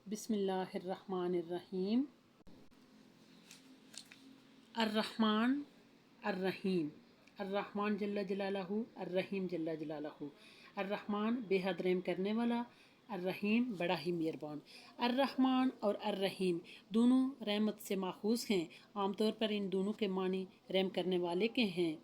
बिस्मिल्लाहिर्रहमानिर्रहीम। अर्रहमान अर्रहीम। अर्रहमान जल्ला जलालहू, अर्रहीम जल्ला जलालहू। अर्रहमान बेहद रहम करने वाला, अर्रहीम बड़ा ही मेहरबान। अर्रहमान और अर्रहीम दोनों रहमत से माखूज हैं। आमतौर पर इन दोनों के मानी रहम करने वाले के हैं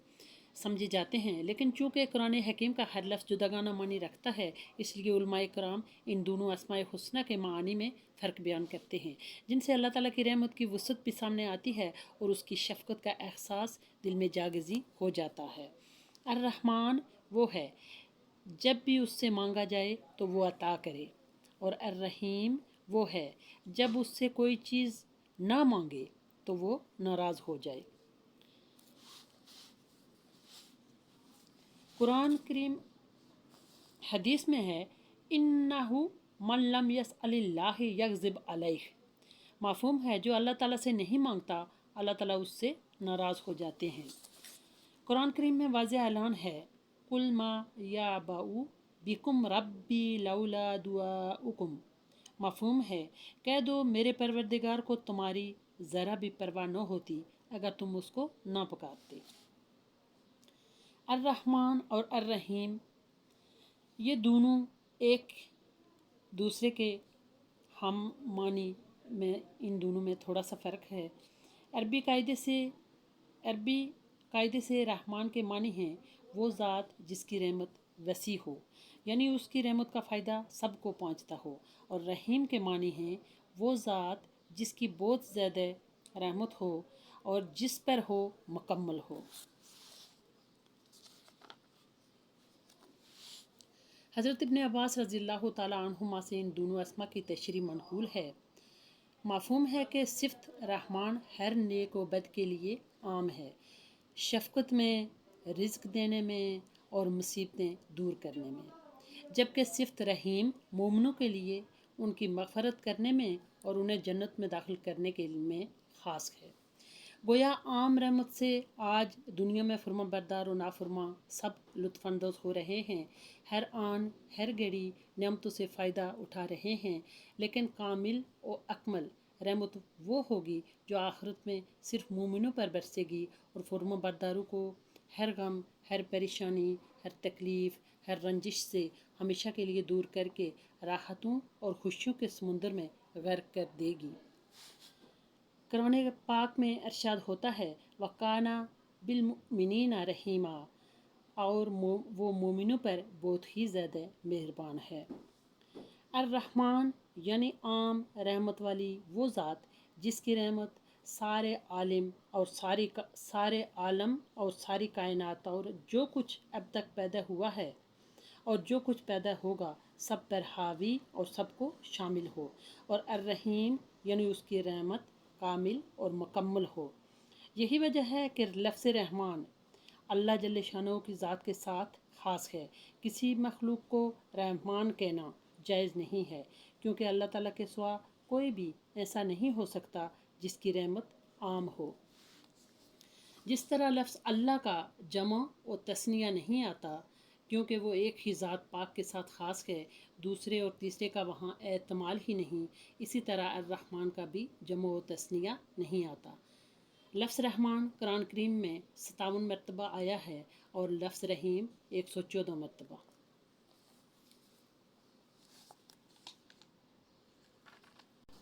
समझे जाते हैं, लेकिन चूँकि कुरान हकीम का हर लफ्ज़ जुदागाना मानी रखता है, इसलिए उलमाए कराम इन दोनों अस्माए हुस्ना के मानी में फ़र्क बयान करते हैं, जिनसे अल्लाह ताला की रहमत की वसअत भी सामने आती है और उसकी शफ़क़त का एहसास दिल में जागज़ी हो जाता है। अर्रहमान वो है जब भी उससे मांगा जाए तो वो अता करे, और अर्रहीम वो है जब उससे कोई चीज़ ना मांगे तो वो नाराज़ हो जाए। कुरान करीम हदीस में है, इन्नहु मन लम यसअलिल्लाहि यग़ज़िब अलैह। माफ़ूम है, जो अल्लाह ताला से नहीं मांगता अल्लाह ताला उससे नाराज़ हो जाते हैं। कुरान करीम में वाज़ेह ऐलान है, कुल मा याबउ बिकुम रब्बी लौला दुआउकुम। माफ़ूम है, कह दो मेरे परवरदिगार को तुम्हारी ज़रा भी परवाह न होती अगर तुम उसको ना पुकारते। अर्रहमान और अर्रहीम ये दोनों एक दूसरे के हम मानी में इन दोनों में थोड़ा सा फ़र्क है। अरबी कायदे से रहमान के मानी हैं वो ज़ात जिसकी रहमत वसी हो, यानी उसकी रहमत का फ़ायदा सबको पहुँचता हो, और रहीम के मानी हैं वो ज़ात जिसकी बहुत ज़्यादा रहमत हो और जिस पर हो मुकम्मल हो। हज़रत इब्न अब्बास रज़ियल्लाहु ताला अन्हुमा से इन दोनों अस्मा की तशरीह मनक़ूल है। माफ़ूम है कि सिफ़त रहमान हर नेक व बद के लिए आम है, शफ़क़त में, रिज़्क़ देने में और मुसीबतें दूर करने में, जबकि सिफ़त रहीम मोमिनों के लिए उनकी मग़फ़रत करने में और उन्हें जन्नत में दाखिल करने के में ख़ास है। गोया आम रहमत से आज दुनिया में फरमा बरदार और नाफरमा सब लुत्फ़अंदोज़ हो रहे हैं, हर आन हर घड़ी नेमतों से फ़ायदा उठा रहे हैं, लेकिन कामिल और अकमल रहमत वो होगी जो आखिरत में सिर्फ मोमिनों पर बरसेगी और फरमा बरदारों को हर गम, हर परेशानी, हर तकलीफ़, हर रंजिश से हमेशा के लिए दूर करके राहतों और खुशियों के समुंदर में गर्क कर देगी। कुरान पाक में इरशाद होता है, वकाना बिलमुमिनीना रहीमा, और वो मोमिनों पर बहुत ही ज़्यादा मेहरबान है। अर्रहमान यानी आम रहमत वाली वो ज़ात जिसकी रहमत सारे आलम और सारे आलम और सारी कायनात और जो कुछ अब तक पैदा हुआ है और जो कुछ पैदा होगा सब पर हावी और सबको शामिल हो, और अर्रहीम यानी उसकी रहमत कामिल और मुकम्मल हो। यही वजह है कि लफ्ज़ रहमान अल्लाह जल्ले शानो की ज़ात के साथ ख़ास है। किसी मखलूक को रहमान कहना जायज़ नहीं है, क्योंकि अल्लाह ताला के सिवा कोई भी ऐसा नहीं हो सकता जिसकी रहमत आम हो। जिस तरह लफ्ज़ अल्लाह का जमा और तस्निया नहीं आता, क्योंकि वो एक ही ज़ात पाक के साथ ख़ास है, दूसरे और तीसरे का वहाँ एहतमाल ही नहीं, इसी तरह अर्रहमान का भी जमा और तस्निया नहीं आता। लफ्ज़ रहमान कुरान करीम में 57 मरतबा आया है और लफ्ज़ रहीम 114 मरतबा।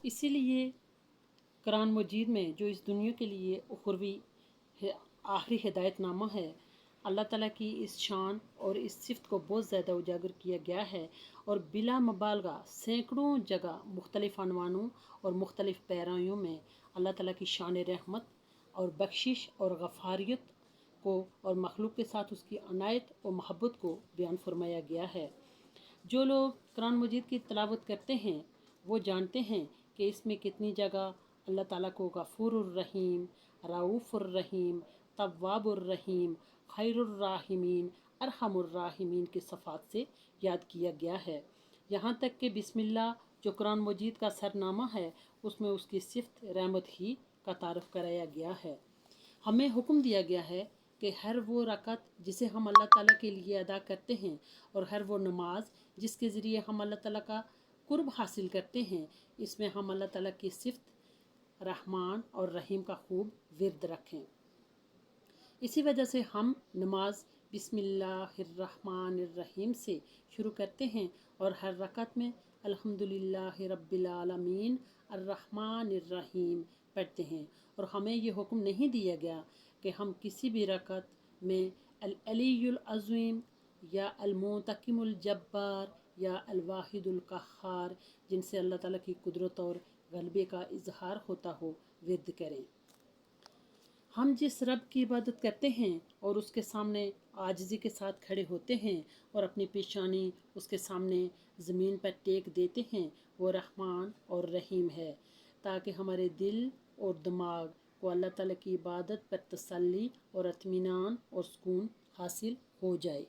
इसीलिए कुरान मजीद में जो इस दुनिया के लिए उखरवी आखिरी हिदायतनामा है, अल्लाह ताला की इस शान और इस सिफ़त को बहुत ज़्यादा उजागर किया गया है, और बिला मुबालगा सैकड़ों जगह मुख्तलिफ़ अनवानों और मुख्तलिफ़ पैराइयों में अल्लाह ताला की शान रहमत और बख्शिश और गफ़ारियत को और मखलूक के साथ उसकी अनायत और महब्बत को बयान फरमाया गया है। जो लोग कुरान मजीद की तिलावत करते हैं वो जानते हैं कि इसमें कितनी जगह अल्लाह ताला को गफ़ूरुर रहीम, रऊफ़ुर रहीम, तव्वाबुर रहीम, खैरुर राहिमीन, अरहमुर राहिमीन की सफ़ात से याद किया गया है। यहाँ तक कि बिस्मिल्लाह जो कुरान मजीद का सरनामा है उसमें उसकी सिफ़त रहमत ही का तारुफ कराया गया है। हमें हुक्म दिया गया है कि हर वो रकत जिसे हम अल्लाह ताला के लिए अदा करते हैं और हर वो नमाज जिसके ज़रिए हम अल्लाह ताला का قرب حاصل کرتے ہیں، اس میں ہم اللہ تعالیٰ کی صفت رحمان اور رحیم کا خوب ورد رکھیں۔ اسی وجہ سے ہم نماز بسم اللہ الرحمن الرحیم سے شروع کرتے ہیں اور ہر رکعت میں الحمدللہ رب العالمین الرحمن الرحیم پڑھتے ہیں، اور ہمیں یہ حکم نہیں دیا گیا کہ ہم کسی بھی رکعت میں العلی العظیم یا المنتقم الجبار یا الواحد القہار، جن سے اللہ تعالیٰ کی قدرت اور غلبے کا اظہار ہوتا ہو، ورد کریں۔ ہم جس رب کی عبادت کرتے ہیں اور اس کے سامنے عاجزی کے ساتھ کھڑے ہوتے ہیں اور اپنی پیشانی اس کے سامنے زمین پر ٹیک دیتے ہیں، وہ رحمان اور رحیم ہے، تاکہ ہمارے دل اور دماغ کو اللہ تعالیٰ کی عبادت پر تسلی اور اطمینان اور سکون حاصل ہو جائے۔